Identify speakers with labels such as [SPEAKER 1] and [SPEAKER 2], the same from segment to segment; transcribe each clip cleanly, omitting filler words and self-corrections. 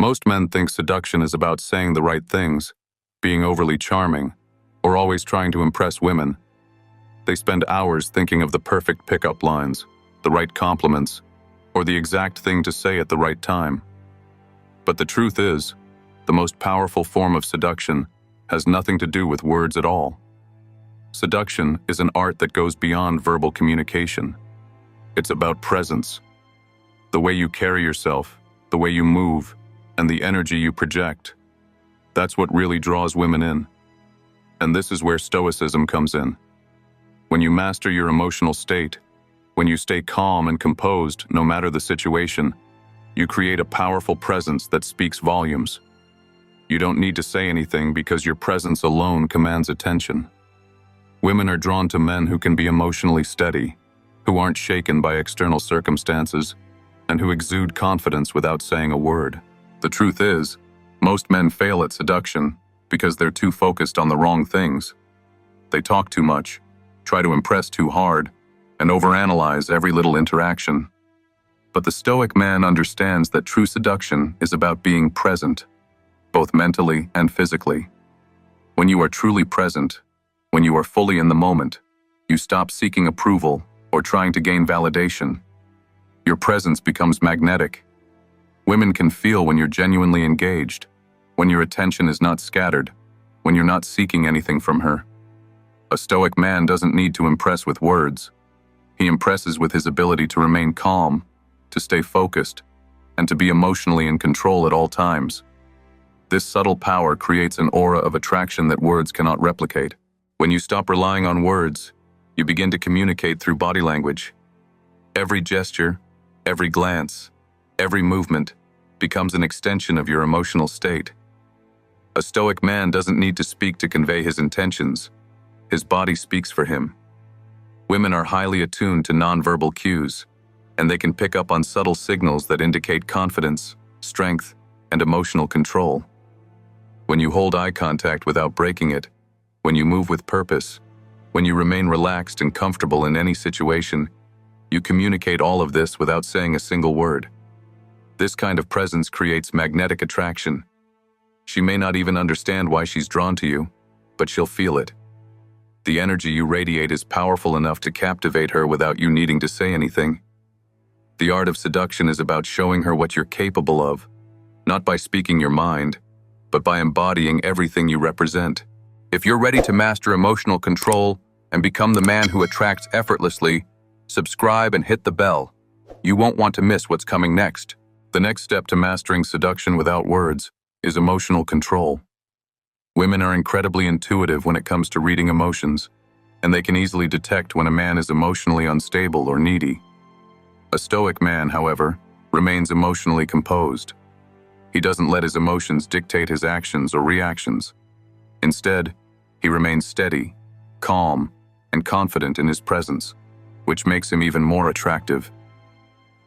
[SPEAKER 1] Most men think seduction is about saying the right things, being overly charming, or always trying to impress women. They spend hours thinking of the perfect pickup lines, the right compliments, or the exact thing to say at the right time. But the truth is, the most powerful form of seduction has nothing to do with words at all. Seduction is an art that goes beyond verbal communication. It's about presence. The way you carry yourself, the way you move, and the energy you project. That's what really draws women in. And this is where Stoicism comes in. When you master your emotional state, when you stay calm and composed no matter the situation, you create a powerful presence that speaks volumes. You don't need to say anything because your presence alone commands attention. Women are drawn to men who can be emotionally steady, who aren't shaken by external circumstances, and who exude confidence without saying a word. The truth is, most men fail at seduction because they're too focused on the wrong things. They talk too much, try to impress too hard, and overanalyze every little interaction. But the Stoic man understands that true seduction is about being present, both mentally and physically. When you are truly present, when you are fully in the moment, you stop seeking approval or trying to gain validation. Your presence becomes magnetic. Women can feel when you're genuinely engaged, when your attention is not scattered, when you're not seeking anything from her. A Stoic man doesn't need to impress with words. He impresses with his ability to remain calm, to stay focused, and to be emotionally in control at all times. This subtle power creates an aura of attraction that words cannot replicate. When you stop relying on words, you begin to communicate through body language. Every gesture, every glance, every movement becomes an extension of your emotional state. A Stoic man doesn't need to speak to convey his intentions. His body speaks for him. Women are highly attuned to nonverbal cues, and they can pick up on subtle signals that indicate confidence, strength, and emotional control. When you hold eye contact without breaking it, when you move with purpose, when you remain relaxed and comfortable in any situation, you communicate all of this without saying a single word. This kind of presence creates magnetic attraction. She may not even understand why she's drawn to you, but she'll feel it. The energy you radiate is powerful enough to captivate her without you needing to say anything. The art of seduction is about showing her what you're capable of, not by speaking your mind, but by embodying everything you represent. If you're ready to master emotional control and become the man who attracts effortlessly, subscribe and hit the bell. You won't want to miss what's coming next. The next step to mastering seduction without words is emotional control. Women are incredibly intuitive when it comes to reading emotions, and they can easily detect when a man is emotionally unstable or needy. A Stoic man, however, remains emotionally composed. He doesn't let his emotions dictate his actions or reactions. Instead, he remains steady, calm, and confident in his presence, which makes him even more attractive.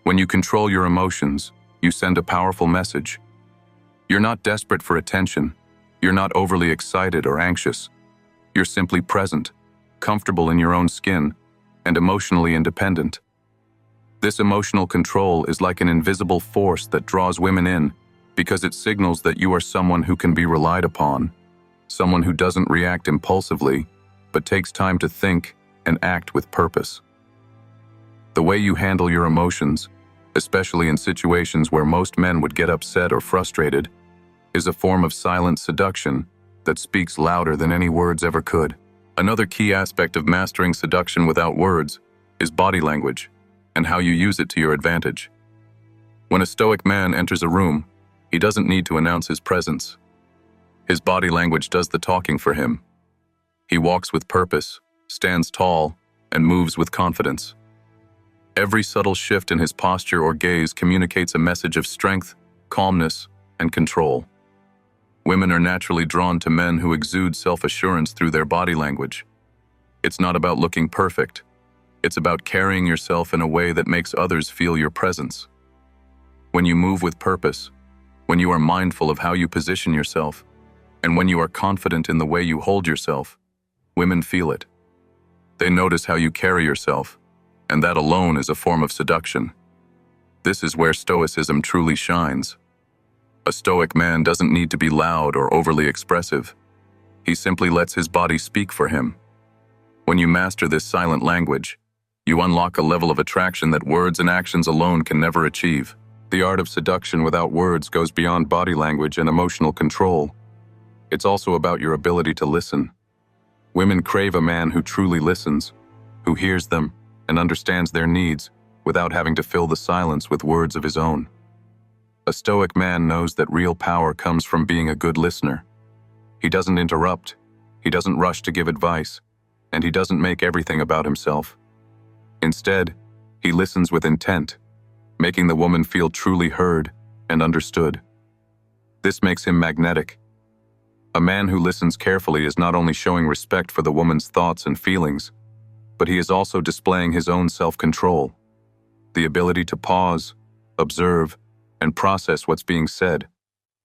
[SPEAKER 1] When you control your emotions, you send a powerful message. You're not desperate for attention. You're not overly excited or anxious. You're simply present, comfortable in your own skin, and emotionally independent. This emotional control is like an invisible force that draws women in because it signals that you are someone who can be relied upon, someone who doesn't react impulsively, but takes time to think and act with purpose. The way you handle your emotions, especially in situations where most men would get upset or frustrated, is a form of silent seduction that speaks louder than any words ever could. Another key aspect of mastering seduction without words is body language and how you use it to your advantage. When a Stoic man enters a room, he doesn't need to announce his presence. His body language does the talking for him. He walks with purpose, stands tall, and moves with confidence. Every subtle shift in his posture or gaze communicates a message of strength, calmness, and control. Women are naturally drawn to men who exude self-assurance through their body language. It's not about looking perfect. It's about carrying yourself in a way that makes others feel your presence. When you move with purpose, when you are mindful of how you position yourself, and when you are confident in the way you hold yourself, women feel it. They notice how you carry yourself, and that alone is a form of seduction. This is where Stoicism truly shines. A Stoic man doesn't need to be loud or overly expressive. He simply lets his body speak for him. When you master this silent language, you unlock a level of attraction that words and actions alone can never achieve. The art of seduction without words goes beyond body language and emotional control. It's also about your ability to listen. Women crave a man who truly listens, who hears them and understands their needs without having to fill the silence with words of his own. A Stoic man knows that real power comes from being a good listener. He doesn't interrupt, he doesn't rush to give advice, and he doesn't make everything about himself. Instead, he listens with intent, making the woman feel truly heard and understood. This makes him magnetic. A man who listens carefully is not only showing respect for the woman's thoughts and feelings, but he is also displaying his own self-control, the ability to pause, observe, and process what's being said,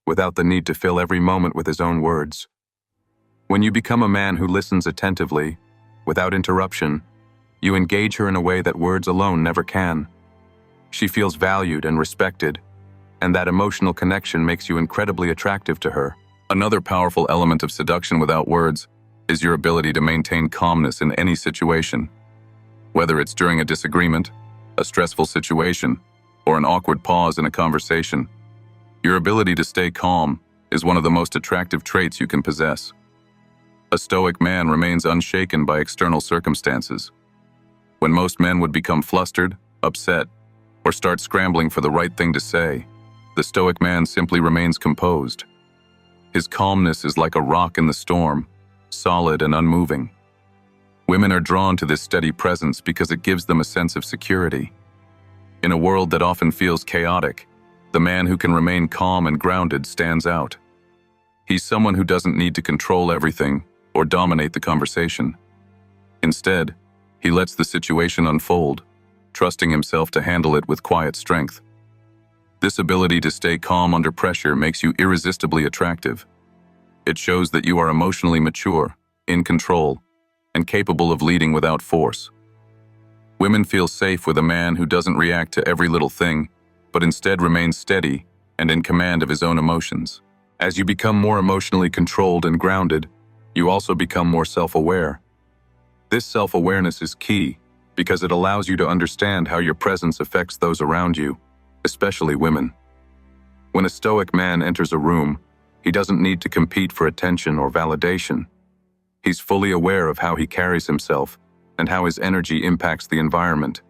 [SPEAKER 1] without the need to fill every moment with his own words. When you become a man who listens attentively, without interruption, you engage her in a way that words alone never can. She feels valued and respected, and that emotional connection makes you incredibly attractive to her. Another powerful element of seduction without words is your ability to maintain calmness in any situation. Whether it's during a disagreement, a stressful situation, or an awkward pause in a conversation, your ability to stay calm is one of the most attractive traits you can possess. A Stoic man remains unshaken by external circumstances. When most men would become flustered, upset, or start scrambling for the right thing to say, the Stoic man simply remains composed. His calmness is like a rock in the storm, solid and unmoving. Women are drawn to this steady presence because it gives them a sense of security. In a world that often feels chaotic, the man who can remain calm and grounded stands out. He's someone who doesn't need to control everything or dominate the conversation. Instead, he lets the situation unfold, trusting himself to handle it with quiet strength. This ability to stay calm under pressure makes you irresistibly attractive. It shows that you are emotionally mature, in control, and capable of leading without force. Women feel safe with a man who doesn't react to every little thing, but instead remains steady and in command of his own emotions. As you become more emotionally controlled and grounded, you also become more self-aware. This self-awareness is key because it allows you to understand how your presence affects those around you, especially women. When a Stoic man enters a room, he doesn't need to compete for attention or validation. He's fully aware of how he carries himself and how his energy impacts the environment.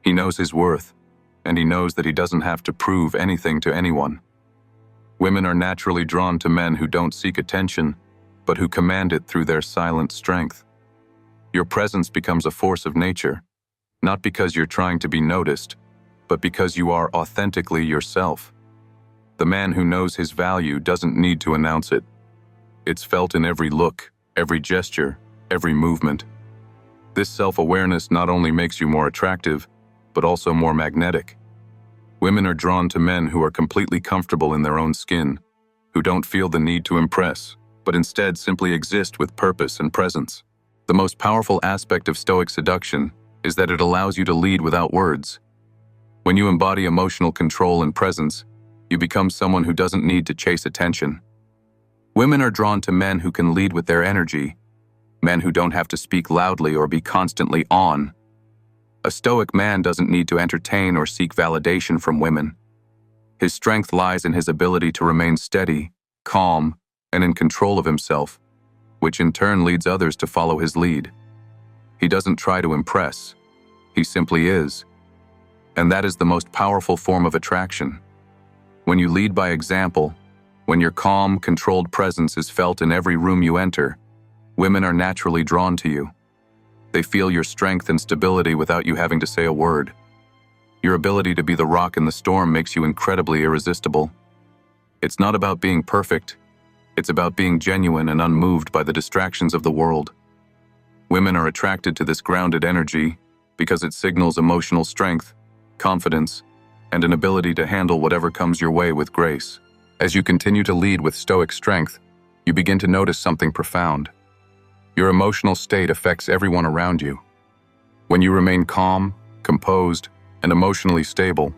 [SPEAKER 1] He knows his worth, and he knows that he doesn't have to prove anything to anyone. Women are naturally drawn to men who don't seek attention, but who command it through their silent strength. Your presence becomes a force of nature, not because you're trying to be noticed, but because you are authentically yourself. The man who knows his value doesn't need to announce it. It's felt in every look, every gesture, every movement. This self-awareness not only makes you more attractive, but also more magnetic. Women are drawn to men who are completely comfortable in their own skin, who don't feel the need to impress, but instead simply exist with purpose and presence. The most powerful aspect of Stoic seduction is that it allows you to lead without words. When you embody emotional control and presence, you become someone who doesn't need to chase attention. Women are drawn to men who can lead with their energy, men who don't have to speak loudly or be constantly on. A Stoic man doesn't need to entertain or seek validation from women. His strength lies in his ability to remain steady, calm, and in control of himself, which in turn leads others to follow his lead. He doesn't try to impress, he simply is. And that is the most powerful form of attraction. When you lead by example, when your calm, controlled presence is felt in every room you enter, women are naturally drawn to you. They feel your strength and stability without you having to say a word. Your ability to be the rock in the storm makes you incredibly irresistible. It's not about being perfect. It's about being genuine and unmoved by the distractions of the world. Women are attracted to this grounded energy because it signals emotional strength, confidence, and an ability to handle whatever comes your way with grace. As you continue to lead with Stoic strength, you begin to notice something profound. Your emotional state affects everyone around you. When you remain calm, composed, and emotionally stable,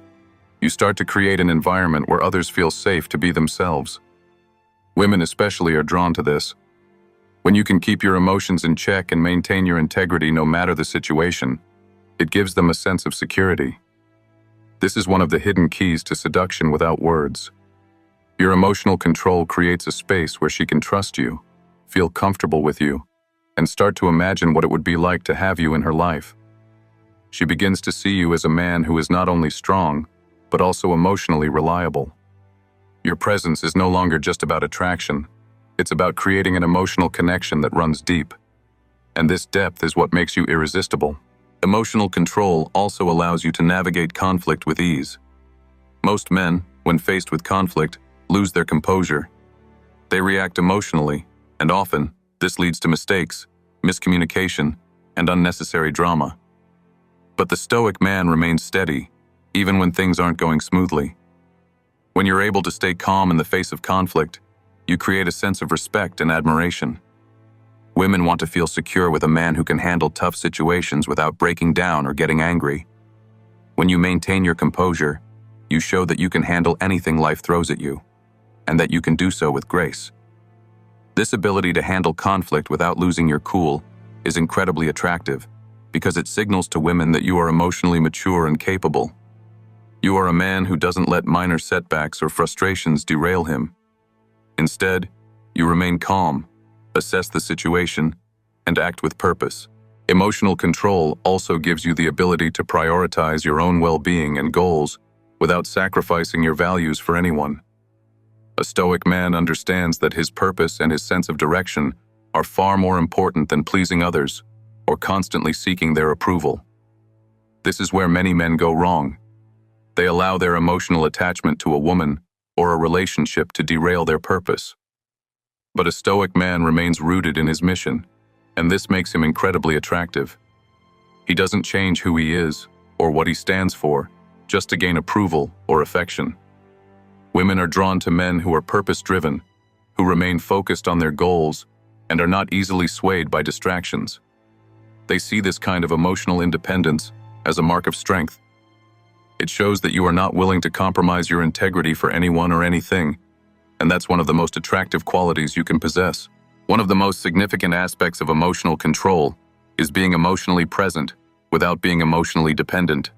[SPEAKER 1] You start to create an environment where others feel safe to be themselves. Women especially are drawn to this. When you can keep your emotions in check and maintain your integrity no matter the situation, it gives them a sense of security. This is one of the hidden keys to seduction without words. Your emotional control creates a space where she can trust you, feel comfortable with you, and start to imagine what it would be like to have you in her life. She begins to see you as a man who is not only strong, but also emotionally reliable. Your presence is no longer just about attraction. It's about creating an emotional connection that runs deep. And this depth is what makes you irresistible. Emotional control also allows you to navigate conflict with ease. Most men, when faced with conflict, lose their composure. They react emotionally, and often, this leads to mistakes, miscommunication, and unnecessary drama. But the Stoic man remains steady, even when things aren't going smoothly. When you're able to stay calm in the face of conflict, you create a sense of respect and admiration. Women want to feel secure with a man who can handle tough situations without breaking down or getting angry. When you maintain your composure, you show that you can handle anything life throws at you, and that you can do so with grace. This ability to handle conflict without losing your cool is incredibly attractive because it signals to women that you are emotionally mature and capable. You are a man who doesn't let minor setbacks or frustrations derail him. Instead, you remain calm, assess the situation, and act with purpose. Emotional control also gives you the ability to prioritize your own well-being and goals without sacrificing your values for anyone. A Stoic man understands that his purpose and his sense of direction are far more important than pleasing others or constantly seeking their approval. This is where many men go wrong. They allow their emotional attachment to a woman or a relationship to derail their purpose. But a Stoic man remains rooted in his mission, and this makes him incredibly attractive. He doesn't change who he is or what he stands for just to gain approval or affection. Women are drawn to men who are purpose-driven, who remain focused on their goals, and are not easily swayed by distractions. They see this kind of emotional independence as a mark of strength. It shows that you are not willing to compromise your integrity for anyone or anything, and that's one of the most attractive qualities you can possess. One of the most significant aspects of emotional control is being emotionally present without being emotionally dependent.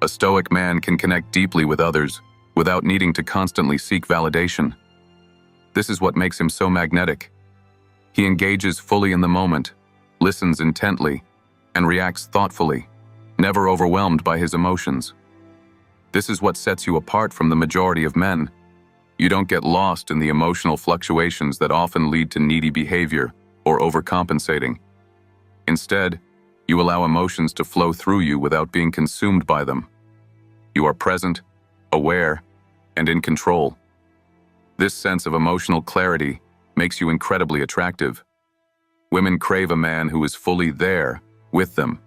[SPEAKER 1] A Stoic man can connect deeply with others without needing to constantly seek validation. This is what makes him so magnetic. He engages fully in the moment, listens intently, and reacts thoughtfully, never overwhelmed by his emotions. This is what sets you apart from the majority of men. You don't get lost in the emotional fluctuations that often lead to needy behavior or overcompensating. Instead, you allow emotions to flow through you without being consumed by them. You are present, aware, and in control. This sense of emotional clarity makes you incredibly attractive. Women crave a man who is fully there, with them,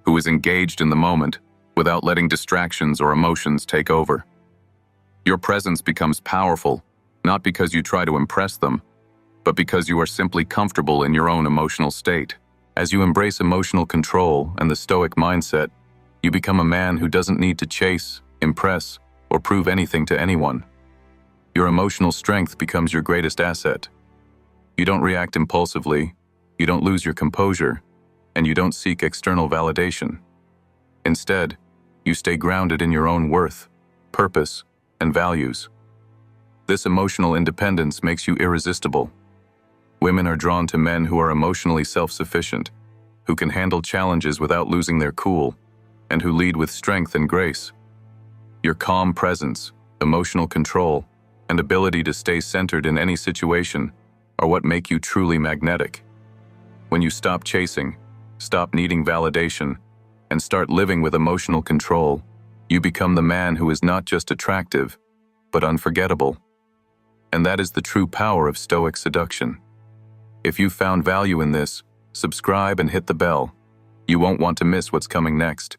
[SPEAKER 1] who is engaged in the moment, without letting distractions or emotions take over. Your presence becomes powerful, not because you try to impress them, but because you are simply comfortable in your own emotional state. As you embrace emotional control and the Stoic mindset, you become a man who doesn't need to chase, impress, or prove anything to anyone. Your emotional strength becomes your greatest asset. You don't react impulsively, you don't lose your composure, and you don't seek external validation. Instead, you stay grounded in your own worth, purpose, and values. This emotional independence makes you irresistible. Women are drawn to men who are emotionally self-sufficient, who can handle challenges without losing their cool, and who lead with strength and grace. Your calm presence, emotional control, and ability to stay centered in any situation are what make you truly magnetic. When you stop chasing, stop needing validation, and start living with emotional control, you become the man who is not just attractive, but unforgettable. And that is the true power of Stoic seduction. If you found value in this, subscribe and hit the bell. You won't want to miss what's coming next.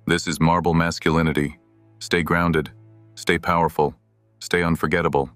[SPEAKER 1] This is Marble Masculinity. Stay grounded, stay powerful, stay unforgettable.